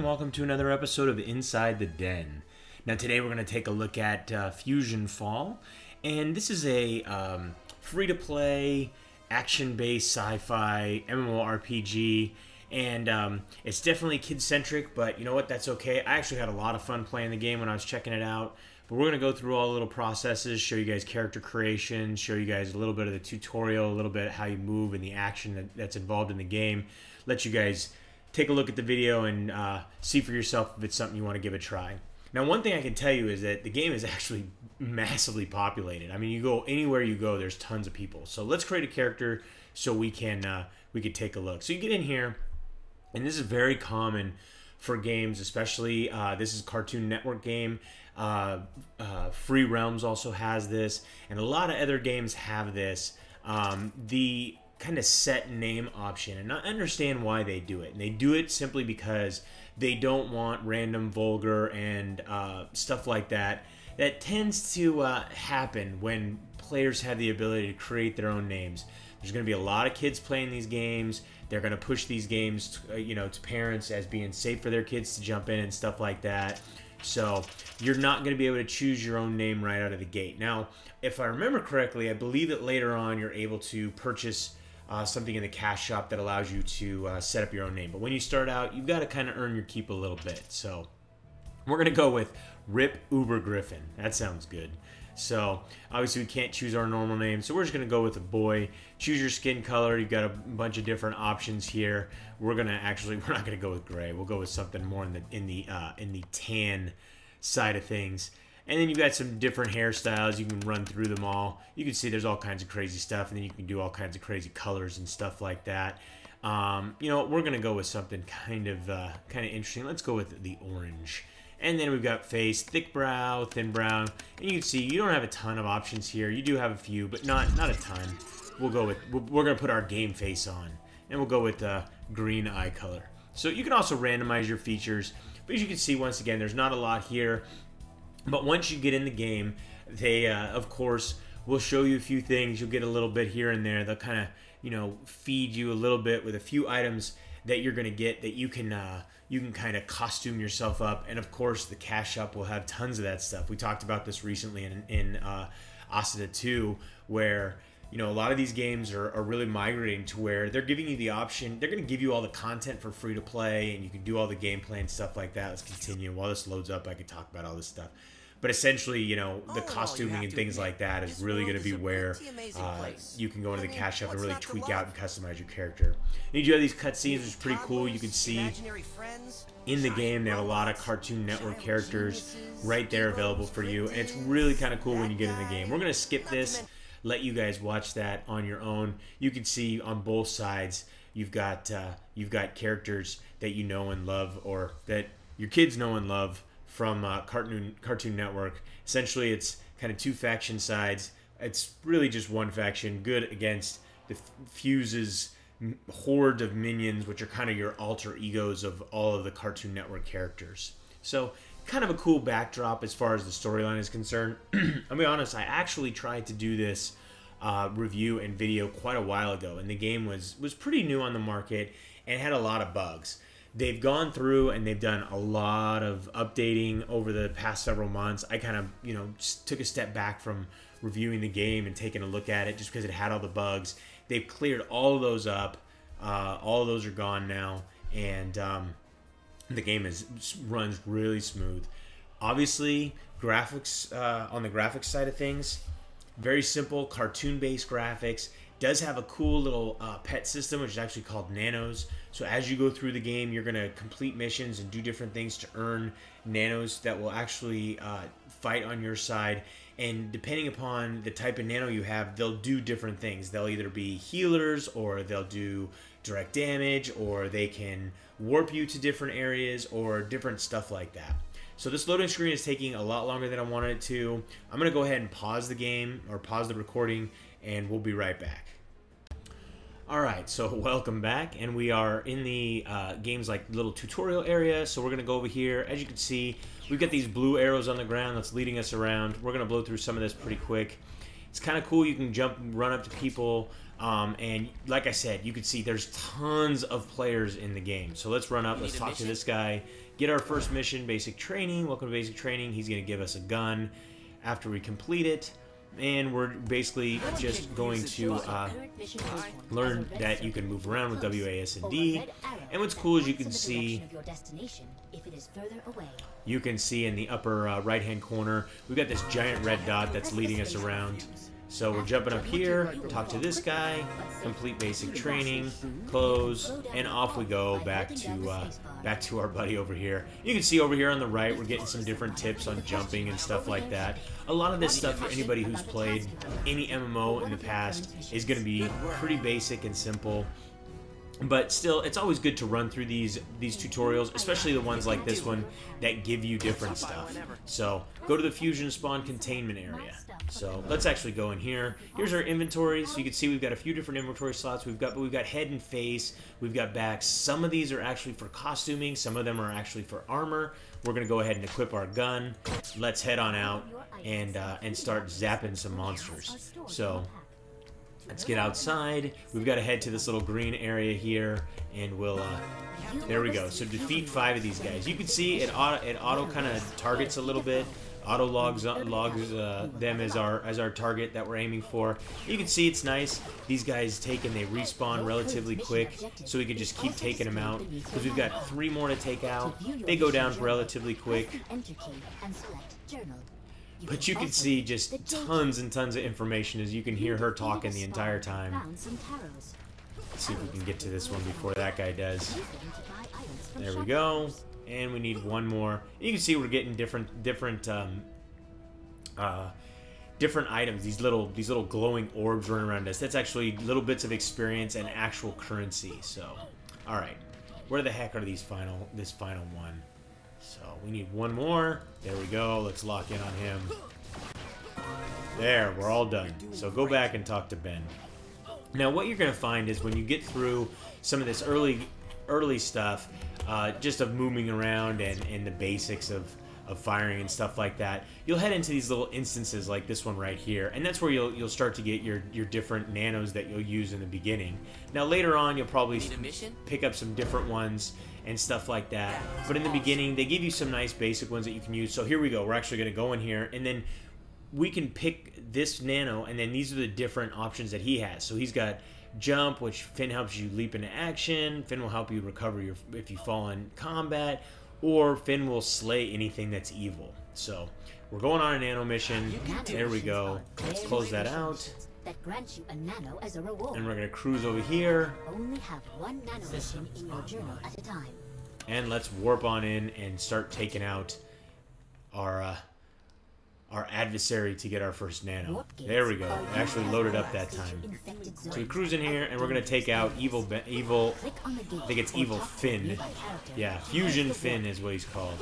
and welcome to another episode of Inside the Den. Now today we're going to take a look at Fusion Fall, and this is a free-to-play, action-based sci-fi MMORPG, and it's definitely kid-centric, but you know what, that's okay. I actually had a lot of fun playing the game when I was checking it out, but we're going to go through all the little processes, show you guys character creation, show you guys a little bit of the tutorial, a little bit how you move and the action that's involved in the game, let you guys take a look at the video and see for yourself if it's something you want to give a try. Now, one thing I can tell you is that the game is actually massively populated. I mean, you go anywhere you go, there's tons of people. So let's create a character so we can take a look. So you get in here, and this is very common for games, especially this is a Cartoon Network game. Free Realms also has this, and a lot of other games have this. The kind of set name option, and I understand why they do it. And they do it simply because they don't want random, vulgar, and stuff like that. That tends to happen when players have the ability to create their own names. There's going to be a lot of kids playing these games. They're going to push these games, to parents as being safe for their kids to jump in and stuff like that. So you're not going to be able to choose your own name right out of the gate. Now, if I remember correctly, I believe that later on you're able to purchase something in the cash shop that allows you to set up your own name. But when you start out, you've got to kind of earn your keep a little bit. So we're going to go with Rip Uber Griffin. That sounds good. So obviously we can't choose our normal name, so we're just going to go with a boy. Choose your skin color. You've got a bunch of different options here. We're not going to go with gray. We'll go with something more in the tan side of things. And then you've got some different hairstyles. You can run through them all. You can see there's all kinds of crazy stuff, and then you can do all kinds of crazy colors and stuff like that. We're going to go with something kind of interesting. Let's go with the orange. And then we've got face, thick brow, thin brow. And you can see you don't have a ton of options here. You do have a few, but not a ton. We're going to put our game face on, and we'll go with green eye color. So you can also randomize your features, but as you can see, once again, there's not a lot here. But once you get in the game, they, of course, will show you a few things. You'll get a little bit here and there. They'll kind of, feed you a little bit with a few items that you're going to get that you can kind of costume yourself up. And, of course, the cash shop will have tons of that stuff. We talked about this recently in Asada 2, where a lot of these games are really migrating to where they're giving you the option. They're going to give you all the content for free to play, and you can do all the gameplay and stuff like that. Let's continue. While this loads up, I could talk about all this stuff. But essentially, the costuming and things like that is really going to be where you can go into the cash shop and really tweak out and customize your character. And you do have these cutscenes, which is pretty cool. You can see in the game they have a lot of Cartoon Network characters right there available for you. And it's really kind of cool when you get in the game. We're going to skip this, let you guys watch that on your own. You can see on both sides you've got characters that you know and love, or that your kids know and love from Cartoon Network. Essentially, it's kind of two faction sides. It's really just one faction, good against the Fuse's horde of minions, which are kind of your alter egos of all of the Cartoon Network characters. So, kind of a cool backdrop as far as the storyline is concerned. I'll be honest, I actually tried to do this review and video quite a while ago, and the game was pretty new on the market and had a lot of bugs. They've gone through and they've done a lot of updating over the past several months. I kind of, just took a step back from reviewing the game and taking a look at it just because it had all the bugs. They've cleared all of those up. All of those are gone now, and the game runs really smooth. Obviously, graphics on the graphics side of things, very simple, cartoon-based graphics. Does have a cool little pet system, which is actually called nanos. So as you go through the game, you're going to complete missions and do different things to earn nanos that will actually fight on your side. And depending upon the type of nano you have, they'll do different things. They'll either be healers, or they'll do direct damage, or they can warp you to different areas, or different stuff like that. So this loading screen is taking a lot longer than I wanted it to. I'm going to go ahead and pause the game, or pause the recording, and we'll be right back. Alright, so welcome back, and we are in the game's little tutorial area. So we're going to go over here. As you can see, we've got these blue arrows on the ground that's leading us around. We're going to blow through some of this pretty quick. It's kind of cool. You can run up to people, and like I said, you can see there's tons of players in the game. So let's run up. Let's talk to this guy. Get our first mission, basic training. Welcome to basic training. He's going to give us a gun after we complete it. And we're basically just going to learn that you can move around with WASD. And what's cool is you can see in the upper right-hand corner, we've got this giant red dot that's leading us around. So we're jumping up here, talk to this guy, complete basic training, close, and off we go back to our buddy over here. You can see over here on the right, we're getting some different tips on jumping and stuff like that. A lot of this stuff for anybody who's played any MMO in the past is going to be pretty basic and simple. But still, it's always good to run through these tutorials, especially the ones like this one that give you different stuff. So go to the fusion spawn containment area. So let's actually go in here. Here's our inventory. So you can see we've got a few different inventory slots. We've got head and face. We've got backs. Some of these are actually for costuming. Some of them are actually for armor. We're gonna go ahead and equip our gun. Let's head on out and start zapping some monsters. So let's get outside. We've got to head to this little green area here, and we'll, there we go. So defeat 5 of these guys. You can see it auto kind of targets a little bit. Auto logs them as our target that we're aiming for. You can see it's nice. These guys take and they respawn relatively quick, so we can just keep taking them out. Because we've got 3 more to take out. They go down relatively quick. But you can see just tons and tons of information as you can hear her talking the entire time. Let's see if we can get to this one before that guy does. There we go. And we need one more. You can see we're getting different items. These little glowing orbs running around us. That's actually little bits of experience and actual currency. So, all right, where the heck are this final one? So we need one more. There we go. Let's lock in on him. There, we're all done. So go back and talk to Ben. Now what you're going to find is when you get through some of this early stuff, just of moving around and the basics of firing and stuff like that, you'll head into these little instances like this one right here, and that's where you'll start to get your different nanos that you'll use in the beginning. Now later on you'll probably pick up some different ones and stuff like that, but in the beginning they give you some nice basic ones that you can use. So here we go. We're actually going to go in here, and then we can pick this nano, and then these are the different options that he has. So he's got jump, which Finn helps you leap into action. Finn will help you recover if you fall in combat, or Finn will slay anything that's evil. So we're going on a nano mission. There we go. Let's close that out. That grants you a nano as a reward. And we're going to cruise over here. Only have 1 nano mission in your journal at a time. And let's warp on in and start taking out our adversary to get our first nano. There we go. It actually loaded up that time. So we cruise in here, and we're going to take out evil, I think it's Evil Finn. Yeah, Fusion Finn is what he's called.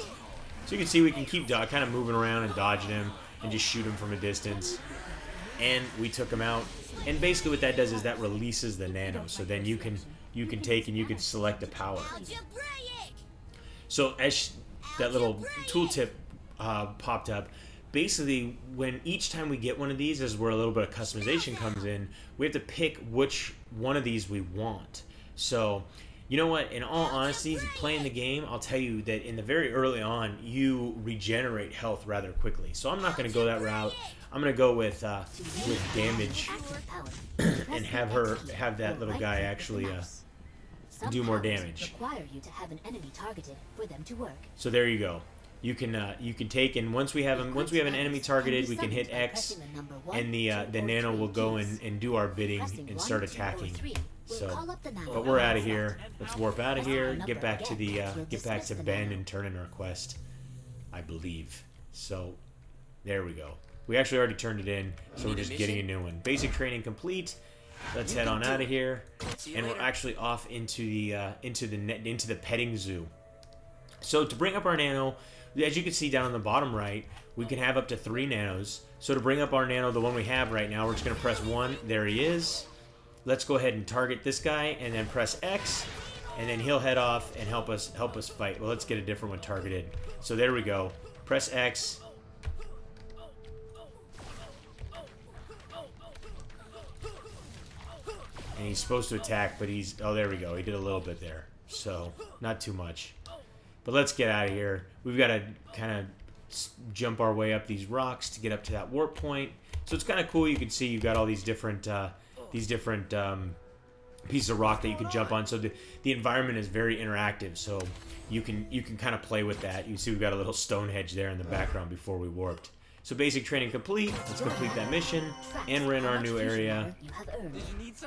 So you can see we can keep kind of moving around and dodging him and just shoot him from a distance. And we took him out. And basically what that does is that releases the nano. So then you can take and you can select a power. So as that little tooltip popped up, basically when each time we get one of these is where a little bit of customization comes in. We have to pick which one of these we want. So you know what, in all honesty, playing the game, I'll tell you that in the very early on you regenerate health rather quickly. So I'm not going to go that route. I'm going to go with damage and have that little guy actually do more damage. So there you go. You can take, and once we have an enemy targeted, we can hit X, and the nano will go and do our bidding and start attacking. So, but we're out of here. Let's warp out of here. Get back to Ben and turn in our quest, I believe. So, there we go. We actually already turned it in, so we're just getting a new one. Basic training complete. Let's head on out of here, and we're actually off into the petting zoo. So to bring up our nano, as you can see down on the bottom right, we can have up to 3 nanos. So to bring up our nano, the one we have right now, we're just going to press 1. There he is. Let's go ahead and target this guy, and then press X, and then he'll head off and help us fight. Well, let's get a different one targeted. So there we go. Press X. he's supposed to attack, but he's... Oh, there we go. He did a little bit there. So, not too much. But let's get out of here. We've got to kind of jump our way up these rocks to get up to that warp point. So it's kind of cool. You can see you've got all these different pieces of rock that you can jump on. So the environment is very interactive. So you can kind of play with that. You see we've got a little stone hedge there in the background before we warped. So basic training complete. Let's complete that mission. And we're in our new area.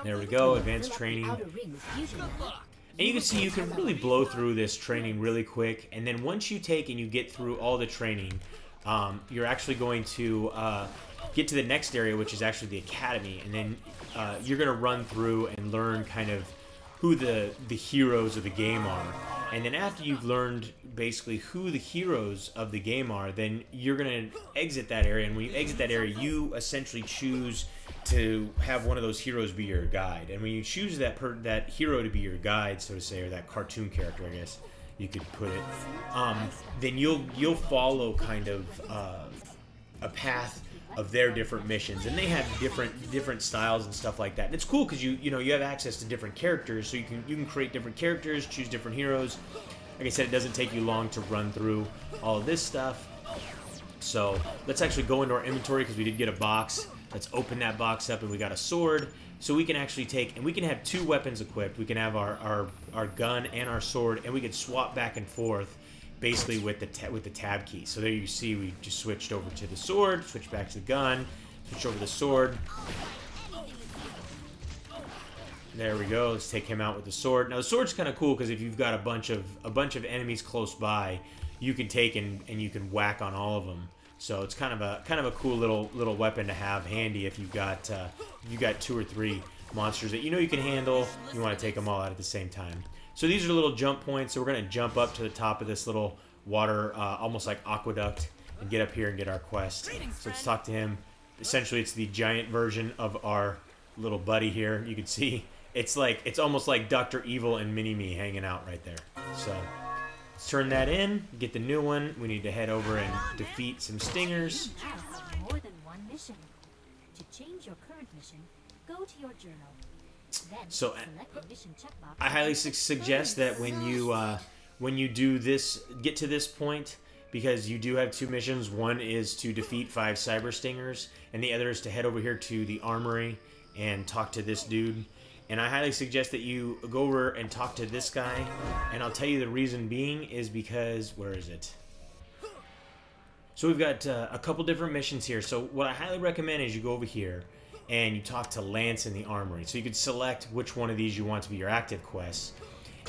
There we go. Advanced training. And you can see you can really blow through this training really quick. And then once you take and you get through all the training, you're actually going to get to the next area, which is actually the academy. And then you're going to run through and learn kind of who the heroes of the game are. And then after you've learned basically who the heroes of the game are, then you're going to exit that area. And when you exit that area, you essentially choose to have one of those heroes be your guide. And when you choose that hero to be your guide, so to say, or that cartoon character, I guess you could put it, then you'll follow kind of a path of their different missions, and they have different styles and stuff like that. And it's cool because you have access to different characters, so you can create different characters, choose different heroes. Like I said, it doesn't take you long to run through all of this stuff. So let's actually go into our inventory because we did get a box. Let's open that box up, and we got a sword. So we can actually take, and we can have 2 weapons equipped. We can have our gun and our sword, and we can swap back and forth basically with the tab key. So there you see we just switched over to the sword, switched back to the gun, switched over to the sword. There we go. Let's take him out with the sword. Now the sword's kind of cool because if you've got a bunch of enemies close by, you can take and you can whack on all of them. So it's kind of a cool little weapon to have handy if you've got 2 or 3 monsters that you can handle. You want to take them all out at the same time. So these are little jump points. So we're going to jump up to the top of this little water, almost like aqueduct, and get up here and get our quest. So let's talk to him. Essentially, it's the giant version of our little buddy here. You can see it's almost like Dr. Evil and Mini-Me hanging out right there. So let's turn that in, get the new one. We need to head over and defeat some stingers. You now have more than one mission. To change your current mission, go to your journal. Then So select the mission checkbox. I highly suggest that when you do this, get to this point, because you do have 2 missions. One is to defeat 5 cyber stingers, and the other is to head over here to the armory and talk to this dude. And I highly suggest that you go over and talk to this guy. And I'll tell you the reason being is because, where is it? So we've got a couple different missions here. So what I highly recommend is you go over here and you talk to Lance in the armory. So you could select which one of these you want to be your active quests.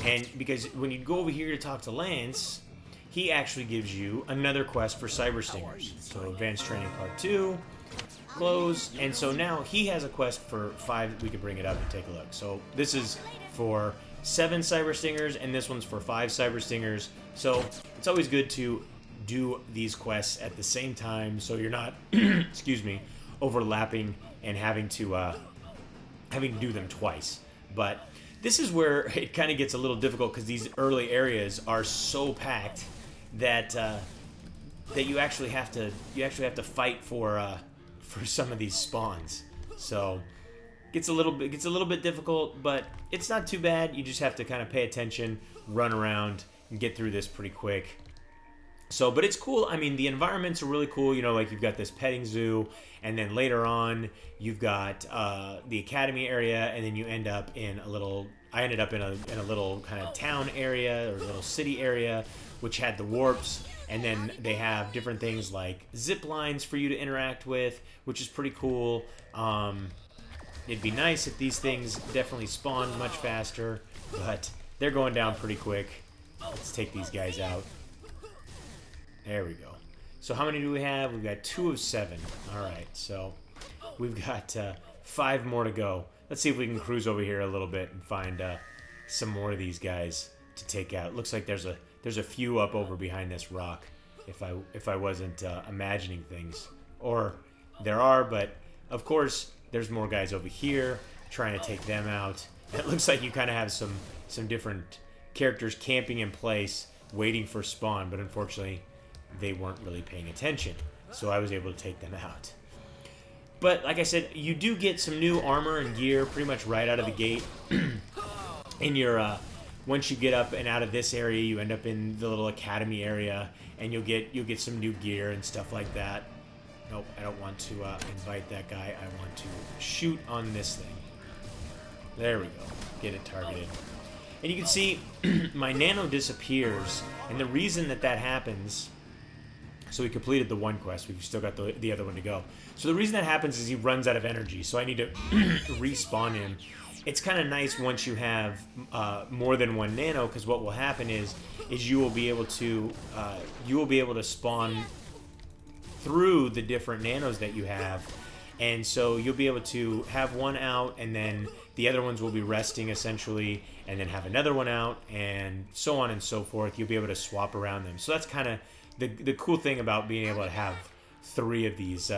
And because when you go over here to talk to Lance, he actually gives you another quest for cyber stingers. So advanced training part 2. Close, and so now he has a quest for 5. We could bring it up and take a look. So this is for 7 cyber stingers, and this one's for 5 cyber stingers. So it's always good to do these quests at the same time, so you're not, excuse me, overlapping and having to do them twice. But this is where it kind of gets a little difficult because these early areas are so packed that that you actually have to fight for some of these spawns. So gets a little bit difficult, but it's not too bad. You just have to kind of pay attention, run around, and get through this pretty quick. So, but it's cool. I mean, the environments are really cool. Like you've got this petting zoo, and then later on you've got the academy area, and then you end up in a little. I ended up in a little kind of town area or little city area, which had the warps. And then they have different things like zip lines for you to interact with, which is pretty cool. It'd be nice if these things definitely spawned much faster, but they're going down pretty quick. Let's take these guys out. There we go. So how many do we have? We've got 2 of 7. All right, so we've got 5 more to go. Let's see if we can cruise over here a little bit and find some more of these guys to take out. It looks like there's a few up over behind this rock, if I wasn't imagining things. Or there are, but of course there's more guys over here trying to take them out. It looks like you kind of have some different characters camping in place waiting for spawn, but unfortunately they weren't really paying attention, so I was able to take them out. But like I said, you do get some new armor and gear pretty much right out of the gate. In your once you get up and out of this area, you end up in the little academy area, and you'll get some new gear and stuff like that. Nope, I don't want to invite that guy. I want to shoot on this thing. There we go. Get it targeted. And you can see my nano disappears, and the reason that that happens... So we completed the one quest. We've still got the other one to go. So the reason that happens is he runs out of energy, so I need to respawn him. It's kind of nice once you have more than one nano, because what will happen is you will be able to spawn through the different nanos that you have, and so you'll be able to have one out, and then the other ones will be resting essentially, and then have another one out, and so on and so forth. You'll be able to swap around them. So that's kind of the cool thing about being able to have 3 of these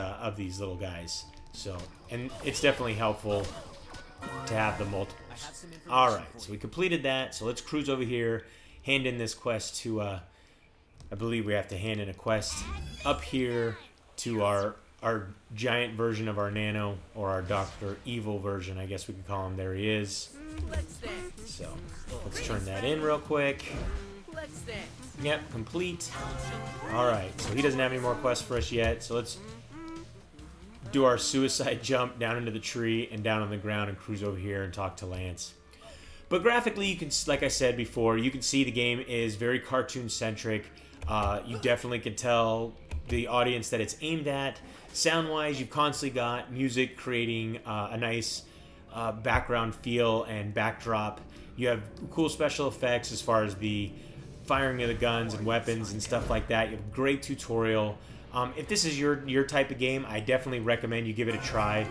little guys. So, and it's definitely helpful to have the multiples. Alright, so we completed that. So let's cruise over here, hand in this quest to, I believe we have to hand in a quest up here to our giant version of our nano, or our Dr. Evil version, I guess we can call him. There he is. So let's turn that in real quick. Yep, complete. Alright, so he doesn't have any more quests for us yet, so let's do our suicide jump down into the tree and down on the ground and cruise over here and talk to Lance. But graphically, you can, like I said before, you can see the game is very cartoon-centric. You definitely can tell the audience that it's aimed at. Sound-wise, you've constantly got music creating a nice background feel and backdrop. You have cool special effects as far as the firing of the guns and weapons and stuff like that. You have a great tutorial. If this is your type of game, I definitely recommend you give it a try.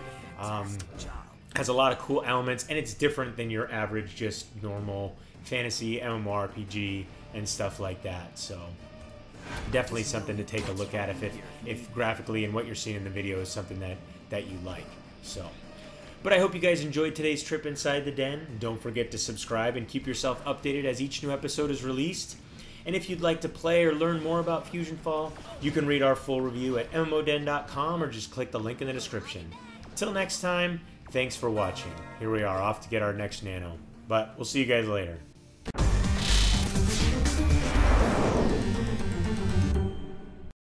Has a lot of cool elements, and it's different than your average just normal fantasy MMORPG and stuff like that. So definitely something to take a look at if graphically and what you're seeing in the video is something that you like. So, but I hope you guys enjoyed today's trip inside the den. Don't forget to subscribe and keep yourself updated as each new episode is released. And if you'd like to play or learn more about Fusion Fall, you can read our full review at MMODen.com or just click the link in the description. Till next time, thanks for watching. Here we are, off to get our next nano. But we'll see you guys later.